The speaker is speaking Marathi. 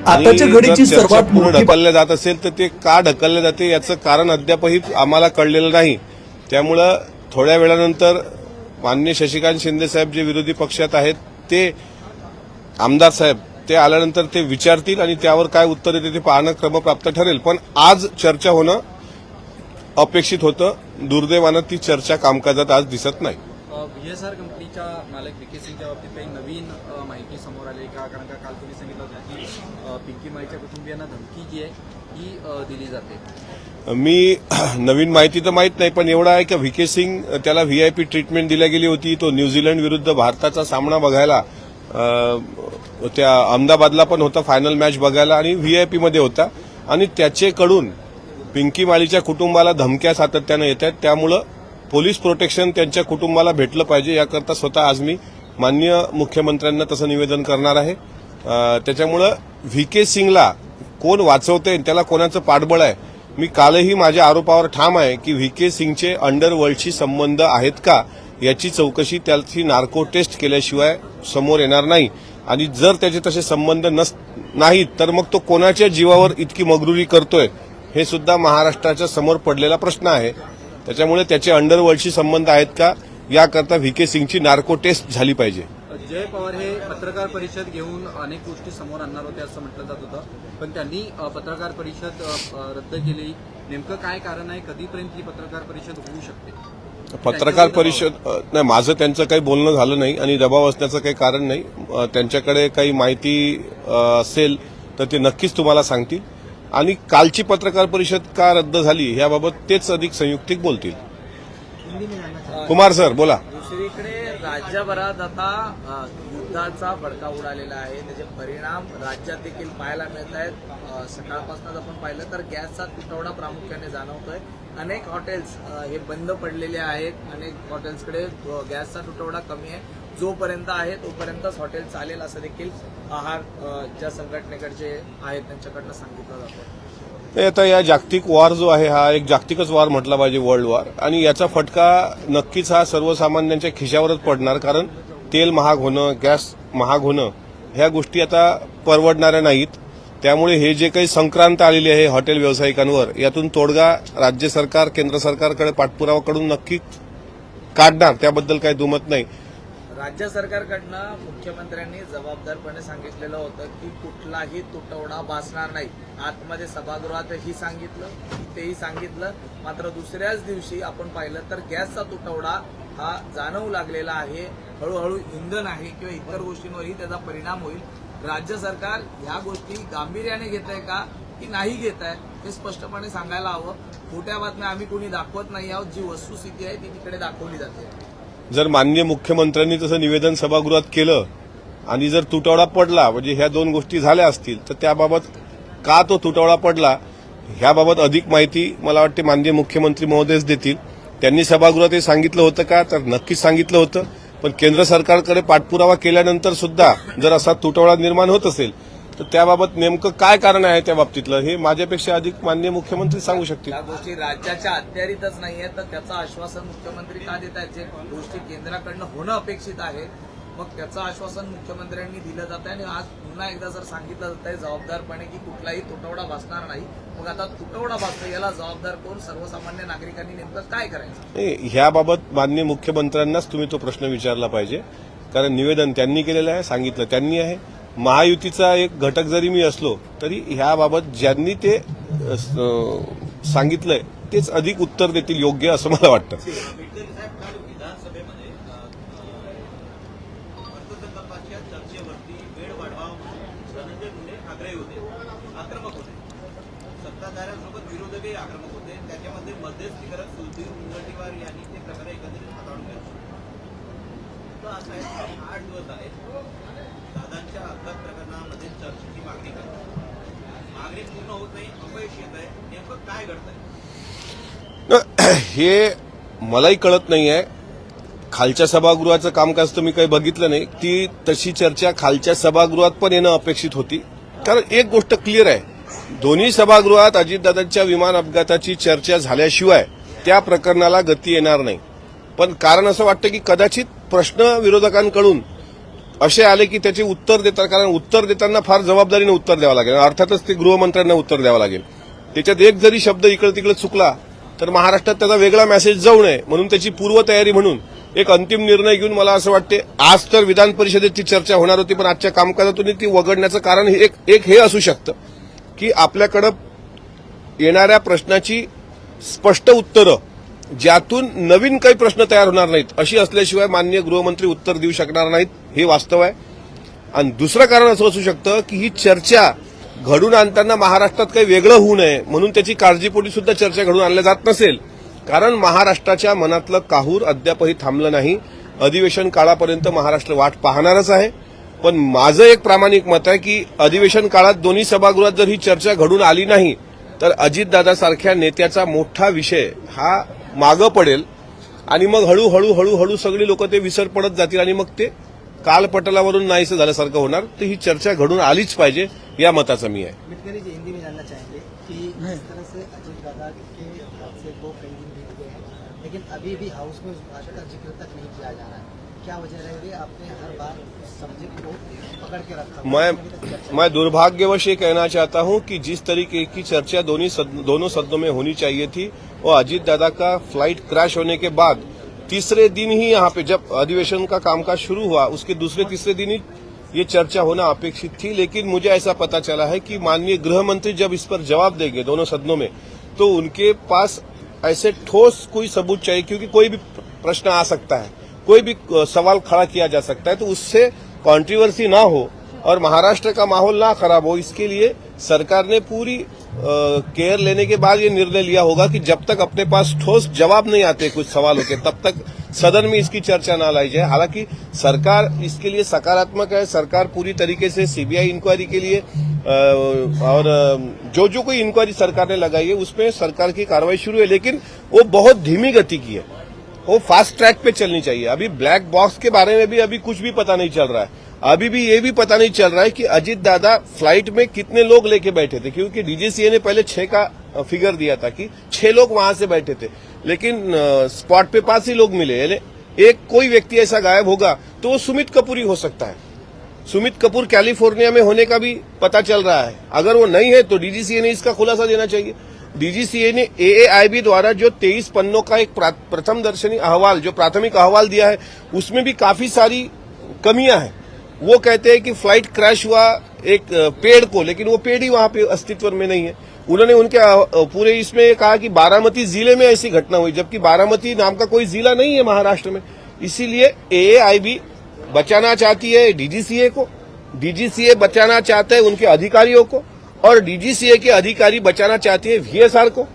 आताच्या घडीची चर्चा सर्वात पूर्ण मोठी ढकलल्या जात असेल तर ते का ढकलल्या जाते याचं कारण अद्यापही आम्हाला कळलेलं नाही. त्यामुळं थोड्या वेळानंतर माननीय शशिकांत शिंदे साहेब जे विरोधी पक्षात आहेत ते आमदार साहेब ते आल्यानंतर ते विचारतील आणि त्यावर काय उत्तर येते ते पाहणं क्रमप्राप्त ठरेल. पण आज चर्चा होणं अपेक्षित होतं. दुर्दैवानं ती चर्चा कामकाजात आज दिसत नाही. VSR कंपनीच्या मालक व्ही के सिंगच्या बाबतीत काही नवीन माहिती समोर आली का? कारण का काल तुम्ही सांगितलं होतं की पिंकी माळीच्या कुटुंबियांना धमकी जी आहे ही दिली जाते. मी नवीन माहिती तर माहीत नाही, पण एवढं आहे की व्ही के सिंग त्याला व्हीआयपी ट्रीटमेंट दिली गेली होती. तो न्यूझीलंड विरुद्ध भारताचा सामना बघायला त्या अहमदाबादला पण होता, फायनल मॅच बघायला, आणि व्हीआयपी मध्ये होता. आणि त्याच्याकडून पिंकी माळीच्या कुटुंबाला धमक्या सातत्यानं येत आहेत. त्यामुळं पोलीस प्रोटेक्शन त्यांच्या कुटुंबाला भेटलं पाहिजे याकरता स्वतः आज मी माननीय मुख्यमंत्र्यांना तसं निवेदन करणार आहे. त्याच्यामुळं व्ही के सिंगला कोण वाचवते, त्याला कोणाचं पाठबळ आहे. मी कालही माझ्या आरोपावर ठाम आहे की व्ही के सिंगचे अंडरवर्ल्डशी संबंध आहेत का याची चौकशी त्याची नार्को टेस्ट केल्याशिवाय समोर येणार नाही. आणि जर त्याचे तसे संबंध नाहीत तर मग तो कोणाच्या जीवावर इतकी मगरुरी करतोय हे सुद्धा महाराष्ट्राच्या समोर पडलेला प्रश्न आहे. त्याच्यामुळे त्याचे अंडरवर्ल्डशी संबंध आहेत का याकरता व्ही के सिंगची नार्को टेस्ट झाली पाहिजे. जय पवार हे पत्रकार परिषद घेऊन अनेक गोष्टी समोर आणणार होते असं म्हटलं जात होतं, पण त्यांनी पत्रकार परिषद रद्द केली. नेमकं काय कारण आहे? कधीपर्यंत ही पत्रकार परिषद होऊ शकते? पत्रकार परिषद नाही, माझं त्यांचं काही बोलणं झालं नाही आणि दबाव असण्याचं काही कारण नाही. त्यांच्याकडे काही माहिती असेल तर ते नक्कीच तुम्हाला सांगतील. आणि कालची पत्रकार परिषद का रद्द झाली याबाबत तेच अधिक संयुक्तिक बोलतील. कुमार सर बोला. दुसरीकडे राज्यभरात आता युद्धाचा भडका उडालेला आहे. त्याचे परिणाम राज्यात देखील पाहायला मिळत आहेत. सकाळपासून आपण पाहिलं तर गॅसचा तुटवडा प्रामुख्याने जाणवतोय. अनेक हॉटेल्स हे बंद पडलेले आहेत. अनेक हॉटेल्सकडे गॅसचा तुटवडा कमी आहे. जोपर्यंत आहे तोपर्यंतच हॉटेल चालेल असं देखील आहार ज्या संघटनेकडचे आहेत त्यांच्याकडनं सांगितलं जातं. आता या जागतिक वॉर जो आहे हा एक जागतिकच वॉर म्हटला पाहिजे, वर्ल्ड वॉर. आणि याचा फटका नक्कीच हा सर्वसामान्यांच्या खिशावरच पडणार. कारण तेल महाग होणं, गॅस महाग होणं ह्या गोष्टी आता परवडणाऱ्या नाहीत. त्यामुळे हे जे काही संक्रांत आलेली आहे हॉटेल व्यावसायिकांवर, यातून तोडगा राज्य सरकार केंद्र सरकारकडे पाठपुरावा कडून नक्की काढणार, त्याबद्दल काही दुमत नाही. राज्य सरकारकडनं मुख्यमंत्र्यांनी जबाबदारपणे सांगितलेलं होतं की कुठलाही तुटवडा भासणार नाही. आतमध्ये सभागृहातही सांगितलं, तेही सांगितलं. मात्र दुसऱ्याच दिवशी आपण पाहिलं तर गॅसचा तुटवडा हा जाणवू लागलेला आहे. हळूहळू इंधन आहे किंवा इतर गोष्टींवरही त्याचा परिणाम होईल. राज्य सरकार ह्या गोष्टी गांभीर्याने घेत आहे का की नाही घेत आहे हे स्पष्टपणे सांगायला हवं. खोट्या बातम्या आम्ही कोणी दाखवत नाही आहोत. जी वस्तुस्थिती आहे ती तिकडे दाखवली जाते. जर माननीय मुख्यमंत्र्यांनी तसं निवेदन सभागृहात केलं आणि जर तुटवडा पडला, म्हणजे ह्या दोन गोष्टी झाल्या असतील, तर त्याबाबत का तो तुटवडा पडला ह्याबाबत अधिक माहिती मला वाटते माननीय मुख्यमंत्री महोदयच देतील. त्यांनी सभागृहात हे सांगितलं होतं का? तर नक्कीच सांगितलं होतं. पण केंद्र सरकारकडे पाठपुरावा केल्यानंतर सुद्धा जर असा तुटवडा निर्माण होत असेल तर त्याबाबत नेमकं काय कारण आहे त्या बाबतीतलं हे माझ्यापेक्षा अधिक माननीय मुख्यमंत्री सांगू शकतील. या गोष्टी राज्याच्या अखत्यारीतच नाहीये तर त्याचं आश्वासन मुख्यमंत्री का देत आहेत? जे गोष्टी केंद्राकडनं होणं अपेक्षित आहे मग त्याचं आश्वासन मुख्यमंत्र्यांनी दिलं जात आहे. आणि आज पुन्हा एकदा जर सांगितलं जात आहे जबाबदारपणे की कुठलाही तुटवडा भासणार नाही, मग आता तुटवडा भासतो याला जबाबदार कोण? सर्वसामान्य नागरिकांनी नेमकं काय करायचं? ह्याबाबत माननीय मुख्यमंत्र्यांनाच तुम्ही तो प्रश्न विचारला पाहिजे. कारण निवेदन त्यांनी केलेलं आहे, सांगितलं त्यांनी आहे. महायुतीचा एक घटक जरी मी असलो तरी ह्याबाबत ज्यांनी ते सांगितलंय तेच अधिक उत्तर देतील योग्य असं मला वाटतं. सत्ताधाऱ्यांसोबत विरोधकही आक्रमक होते. त्याच्यामध्ये मध्यस्थी करत सुधीर मुनगंटीवार यांनी ते प्रकारे एकंदरीत हाताळून घेतले. असं आहे 8 दिवस आहेत दादांच्या अपघात प्रकरणामध्ये चर्चेची मागणी करतात. मागणी पूर्ण होत नाही, अपयश येत आहे. नेमकं काय घडतंय हे मलाही कळत नाही आहे. खालच्या सभागृहाचं कामकाज तर मी काही बघितलं नाही. ती तशी चर्चा खालच्या सभागृहात पण येणं अपेक्षित होती. कारण एक गोष्ट क्लिअर आहे, दोन्ही सभागृहात अजितदादांच्या विमान अपघाताची चर्चा झाल्याशिवाय त्या प्रकरणाला गती येणार नाही. पण कारण असं वाटतं की कदाचित प्रश्न विरोधकांकडून असे आले की त्याचे उत्तर देतात, कारण उत्तर देताना फार जबाबदारीने उत्तर द्यावं लागेल. अर्थातच ते गृहमंत्र्यांना उत्तर द्यावं लागेल. त्याच्यात एक जरी शब्द इकडे तिकडे चुकला तर महाराष्ट्रात त्याचा वेगळा मेसेज जाऊ नये म्हणून त्याची पूर्वतयारी म्हणून एक अंतिम निर्णय घेऊन मला असं वाटते, आज तर विधान परिषदेत ती चर्चा होणार होती, पण आजच्या कामकाजातून ती वगळण्याचं कारण एक हे असू शकतं की आपल्याकडं येणाऱ्या प्रश्नाची स्पष्ट उत्तरं ज्यातून नवीन काही प्रश्न तयार होणार नाहीत अशी असल्याशिवाय माननीय गृहमंत्री उत्तर देऊ शकणार नाहीत, हे वास्तव आहे. आणि दुसरं कारण असं असू शकतं की ही चर्चा घडून आणताना महाराष्ट्रात काही वेगळं होऊ नये म्हणून त्याची काळजीपोटी सुद्धा चर्चा घडून आणल्या जात नसेल, कारण महाराष्ट्राच्या मनातलं काहूर अद्यापही थांबलं नाही. अधिवेशन काळापर्यंत महाराष्ट्र वाट पाहणारच आहे. पण माझं एक प्रामाणिक मत आहे की अधिवेशन काळात दोन्ही सभागृहात जर ही चर्चा घडून आली नाही तर अजितदादासारख्या नेत्याचा मोठा विषय हा मागं पडेल आणि मग हळूहळू सगळी लोक ते विसर पडत जातील आणि मग ते कालपटलावरून नाहीसं झाल्यासारखं होणार. तर ही चर्चा घडून आलीच पाहिजे या मताचा मी आहे. मिटकरी जी हिंदी में जानना चाहेंगे कि इस तरह से अजीत दादा के हाथ से वो कई दिन बीत गए हैं, लेकिन अभी भी हाउस में उस भाषा का जिक्र तक नहीं किया जा रहा है. क्या वजह रह रही है? आपने हर बार उस सब्जेक्ट को पकड़ के रखा. मैं दुर्भाग्यवश ये कहना चाहता हूं कि जिस तरीके की चर्चा दोनों सदनों में होनी चाहिए थी वो अजीत दादा का फ्लाइट क्रैश होने के बाद तीसरे दिन ही यहाँ पे जब अधिवेशन का कामकाज शुरू हुआ उसके दूसरे तीसरे दिन ही ये चर्चा होना अपेक्षित थी. लेकिन मुझे ऐसा पता चला है कि माननीय गृह मंत्री जब इस पर जवाब देंगे दोनों सदनों में तो उनके पास ऐसे ठोस कोई सबूत चाहिए, क्योंकि कोई भी प्रश्न आ सकता है, कोई भी सवाल खड़ा किया जा सकता है, तो उससे कंट्रोवर्सी ना हो और महाराष्ट्र का माहौल ना खराब हो, इसके लिए सरकार ने पूरी केयर लेने के बाद ये निर्णय लिया होगा कि जब तक अपने पास ठोस जवाब नहीं आते कुछ सवालों के तब तक सदन में इसकी चर्चा ना लाई जाए. हालांकि सरकार इसके लिए सकारात्मक है. सरकार पूरी तरीके से सीबीआई इंक्वायरी के लिए और जो कोई इंक्वायरी सरकार ने लगाई है उसमें सरकार की कार्रवाई शुरू है, लेकिन वो बहुत धीमी गति की है, वो फास्ट ट्रैक पे चलनी चाहिए. अभी ब्लैक बॉक्स के बारे में भी अभी कुछ भी पता नहीं चल रहा है. अभी भी ये भी पता नहीं चल रहा है कि अजीत दादा फ्लाइट में कितने लोग लेके बैठे थे, क्योंकि डीजीसीए ने पहले 6 का फिगर दिया था कि 6 लोग वहां से बैठे थे, लेकिन स्पॉट पे 5 ही लोग मिले. यानी एक कोई व्यक्ति ऐसा गायब होगा तो वो सुमित कपूर ही हो सकता है. सुमित कपूर कैलिफोर्निया में होने का भी पता चल रहा है. अगर वो नहीं है तो डीजीसीए ने इसका खुलासा देना चाहिए. डीजीसीए ने एएआईबी द्वारा जो 23 पन्नों का एक प्रथम दर्शनी अहवाल, जो प्राथमिक अहवाल दिया है, उसमें भी काफी सारी कमियां हैं. वो कहते हैं कि फ्लाइट क्रैश हुआ एक पेड़ को, लेकिन वो पेड़ ही वहां पे अस्तित्व में नहीं है. उन्होंने उनके पूरे इसमें कहा कि बारामती जिले में ऐसी घटना हुई, जबकि बारामती नाम का कोई जिला नहीं है महाराष्ट्र में. इसीलिए एएआईबी बचाना चाहती है डीजीसीए को, डीजीसीए बचाना चाहता है उनके अधिकारियों को, और डीजीसीए के अधिकारी बचाना चाहती है वीएसआर को.